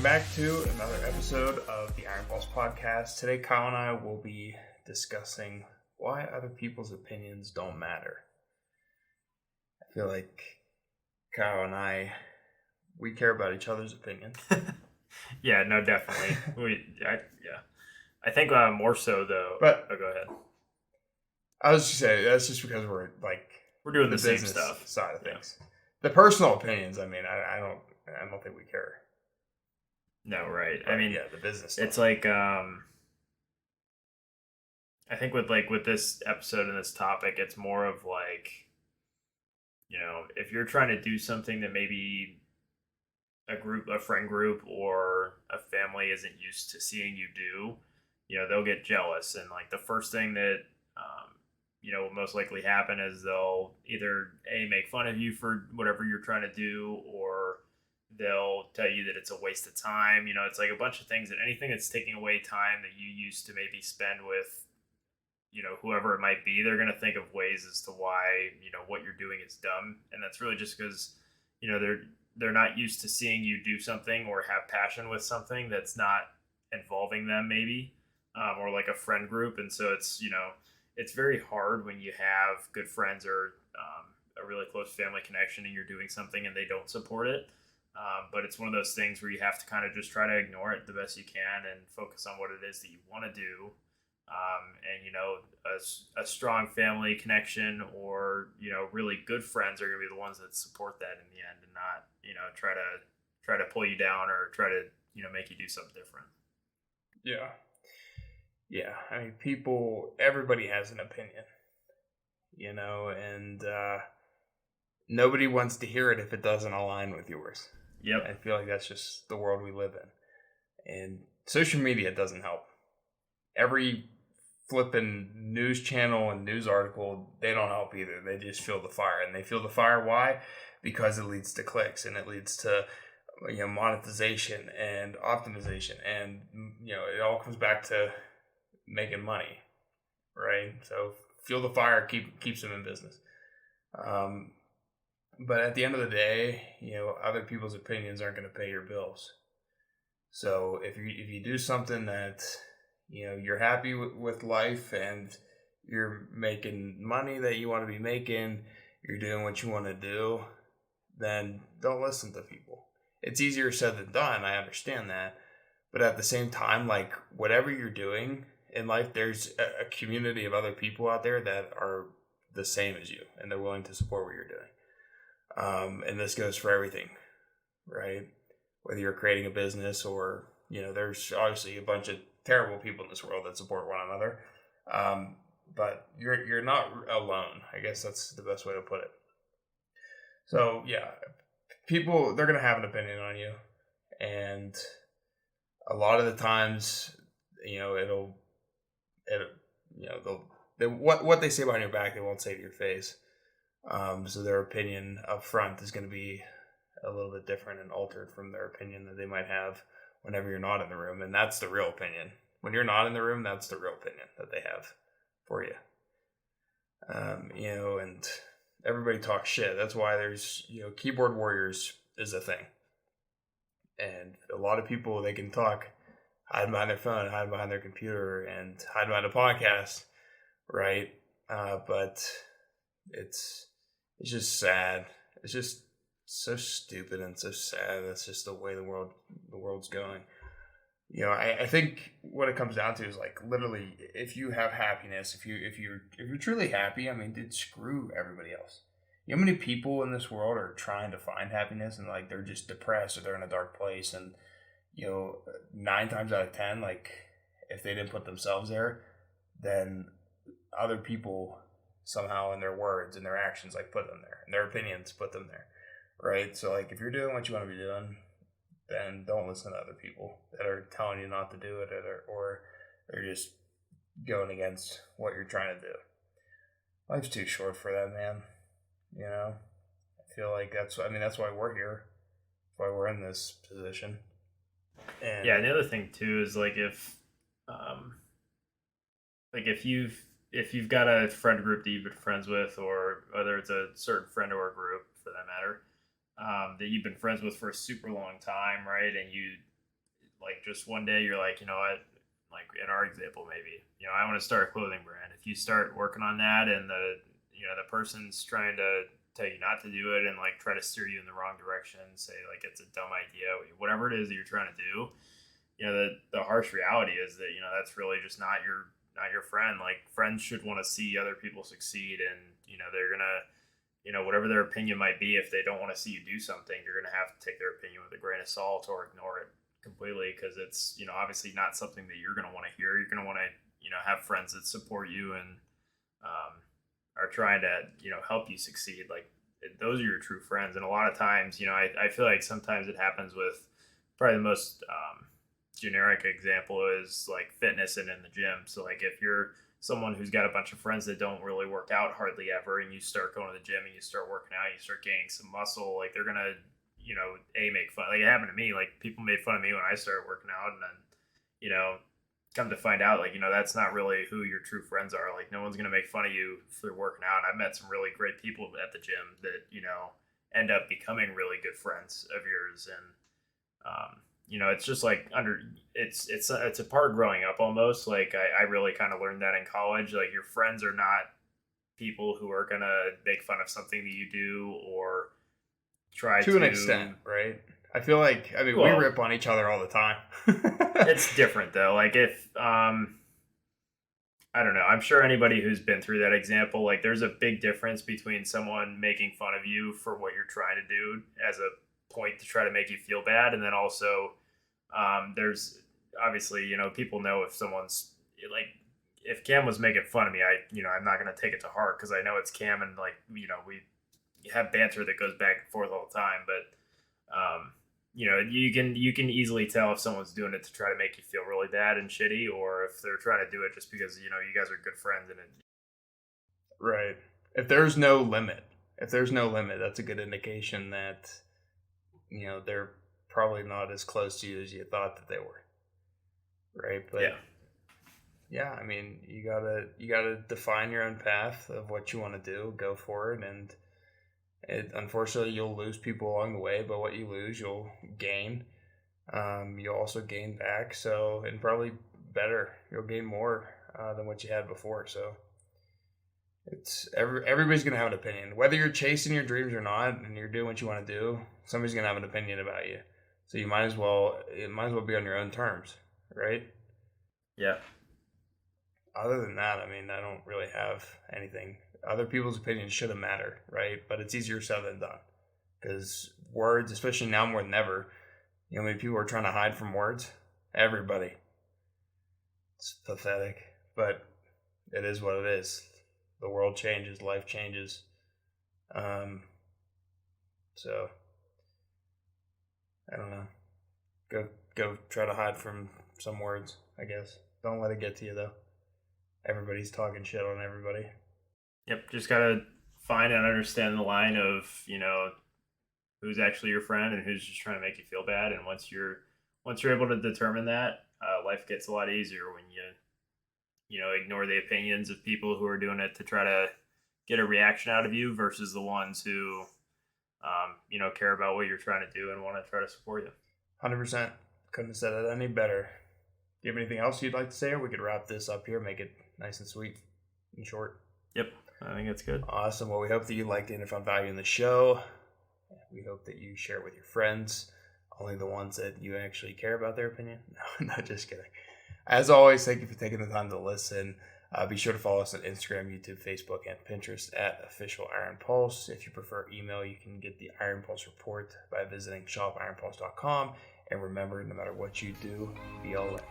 back to another episode of the Iron Balls podcast. Today, Kyle and I will be discussing why other people's opinions don't matter. I feel like Kyle and we care about each other's opinions. Yeah, no, definitely. I think more so though. But go ahead. I was just saying that's just because we're doing the same business stuff side of things. The personal opinions, I don't think we care. No, right. But, the business stuff. It's like I think with this episode and this topic, it's more of like, if you're trying to do something that maybe a friend group or a family isn't used to seeing you do, they'll get jealous. And like the first thing that, will most likely happen is they'll either make fun of you for whatever you're trying to do, or they'll tell you that it's a waste of time. It's like a bunch of things, that anything that's taking away time that you used to maybe spend with, whoever it might be, they're going to think of ways as to why, what you're doing is dumb. And that's really just because, they're not used to seeing you do something or have passion with something that's not involving them maybe, or like a friend group. And so it's, it's very hard when you have good friends or a really close family connection and you're doing something and they don't support it. But it's one of those things where you have to kind of just try to ignore it the best you can and focus on what it is that you want to do. A strong family connection or, really good friends are going to be the ones that support that in the end, and not, try to pull you down or try to, make you do something different. Yeah. Yeah. I mean, everybody has an opinion, and nobody wants to hear it if it doesn't align with yours. Yep. I feel like that's just the world we live in. And social media doesn't help. Every flipping news channel and news article, they don't help either. They just fuel the fire. And they fuel the fire, why? Because it leads to clicks and it leads to monetization and optimization. And, it all comes back to making money, right? So fuel the fire, keeps them in business. But at the end of the day, other people's opinions aren't going to pay your bills. So if you do something that, you're happy with life and you're making money that you want to be making, you're doing what you want to do, then don't listen to people. It's easier said than done. I understand that. But at the same time, like whatever you're doing in life, there's a community of other people out there that are the same as you and they're willing to support what you're doing. And this goes for everything, right? Whether you're creating a business or, there's obviously a bunch of terrible people in this world that support one another. But you're not alone. I guess that's the best way to put it. So yeah, people, they're going to have an opinion on you. And a lot of the times, what they say behind your back, they won't say to your face. So their opinion up front is going to be a little bit different and altered from their opinion that they might have whenever you're not in the room. And that's the real opinion. When you're not in the room, that's the real opinion that they have for you. And everybody talks shit. That's why there's, keyboard warriors is a thing. And a lot of people, they can talk, hide behind their phone, hide behind their computer, and hide behind a podcast, right? But it's just sad. It's just so stupid and so sad. That's just the way the world's going. I think what it comes down to is like literally, if you have happiness, if you're truly happy, I mean, dude, screw everybody else. How many people in this world are trying to find happiness and like they're just depressed or they're in a dark place, and 9 times out of 10, like if they didn't put themselves there, then other people somehow in their words and their actions like put them there, and their opinions put them there, right? So like if you're doing what you want to be doing, then don't listen to other people that are telling you not to do it, or they're just going against what you're trying to do. Life's too short for that, man. I feel like that's why we're here. That's why we're in this position. And yeah, and the other thing too is like if you've got a friend group that you've been friends with, or whether it's a certain friend or a group for that matter, that you've been friends with for a super long time, right? And like just one day you're like, you know what, like in our example, maybe, you know, I want to start a clothing brand. If you start working on that and the person's trying to tell you not to do it and like try to steer you in the wrong direction, say like it's a dumb idea, whatever it is that you're trying to do, you know, the harsh reality is that, you know, that's really just not your friend. Like friends should want to see other people succeed, and you know, they're gonna, you know, whatever their opinion might be, if they don't want to see you do something, you're gonna have to take their opinion with a grain of salt or ignore it completely, because it's, you know, obviously not something that you're gonna want to hear. You're gonna want to, you know, have friends that support you and are trying to, you know, help you succeed. Like those are your true friends. And a lot of times, you know, I feel like sometimes it happens with probably the most generic example is like fitness and in the gym. So like if you're someone who's got a bunch of friends that don't really work out hardly ever, and you start going to the gym and you start working out, you start gaining some muscle, like they're gonna, you know, make fun. Like it happened to me. Like people made fun of me when I started working out, and then, you know, come to find out, like, you know, that's not really who your true friends are. Like no one's gonna make fun of you for working out. I've met some really great people at the gym that, you know, end up becoming really good friends of yours. And you know, it's just like it's a part of growing up almost. Like I really kind of learned that in college. Like your friends are not people who are gonna make fun of something that you do or try to an extent, right? I feel like, I mean, we rip on each other all the time. It's different though. Like if I don't know, I'm sure anybody who's been through that example, like there's a big difference between someone making fun of you for what you're trying to do as a point to try to make you feel bad, and then also there's obviously, you know, people know if someone's like, if Cam was making fun of me, I'm not going to take it to heart because I know it's Cam, and like, you know, we have banter that goes back and forth all the time. But you know, you can easily tell if someone's doing it to try to make you feel really bad and shitty, or if they're trying to do it just because, you know, you guys are good friends. And right. If there's no limit, that's a good indication that, you know, they're probably not as close to you as you thought that they were. Right. But yeah, I mean, you gotta define your own path of what you want to do, go for it. And unfortunately, you'll lose people along the way, but what you lose, you'll gain. You'll also gain back. So, and probably better, you'll gain more than what you had before. So it's everybody's going to have an opinion, whether you're chasing your dreams or not, and you're doing what you want to do, somebody's going to have an opinion about you. So it might as well be on your own terms, right? Yeah. Other than that, I mean, I don't really have anything. Other people's opinions shouldn't matter, right? But it's easier said than done, because words, especially now more than ever, you know how many people are trying to hide from words? Everybody. It's pathetic, but it is what it is. The world changes, life changes. So I don't know. Go try to hide from some words, I guess. Don't let it get to you though. Everybody's talking shit on everybody. Yep, just gotta find and understand the line of, you know, who's actually your friend and who's just trying to make you feel bad. And once you're able to determine that, life gets a lot easier when you know, ignore the opinions of people who are doing it to try to get a reaction out of you versus the ones who, you know, care about what you're trying to do and want to try to support you. 100%. Couldn't have said it any better. Do you have anything else you'd like to say, or we could wrap this up here, make it nice and sweet and short? Yep, I think that's good. Awesome. Well, we hope that you liked it and found value in the show. We hope that you share it with your friends, only the ones that you actually care about their opinion. No, just kidding. As always, thank you for taking the time to listen. Be sure to follow us on Instagram, YouTube, Facebook, and Pinterest at Official Iron Pulse. If you prefer email, you can get the Iron Pulse report by visiting shopironpulse.com. And remember, no matter what you do, be all in.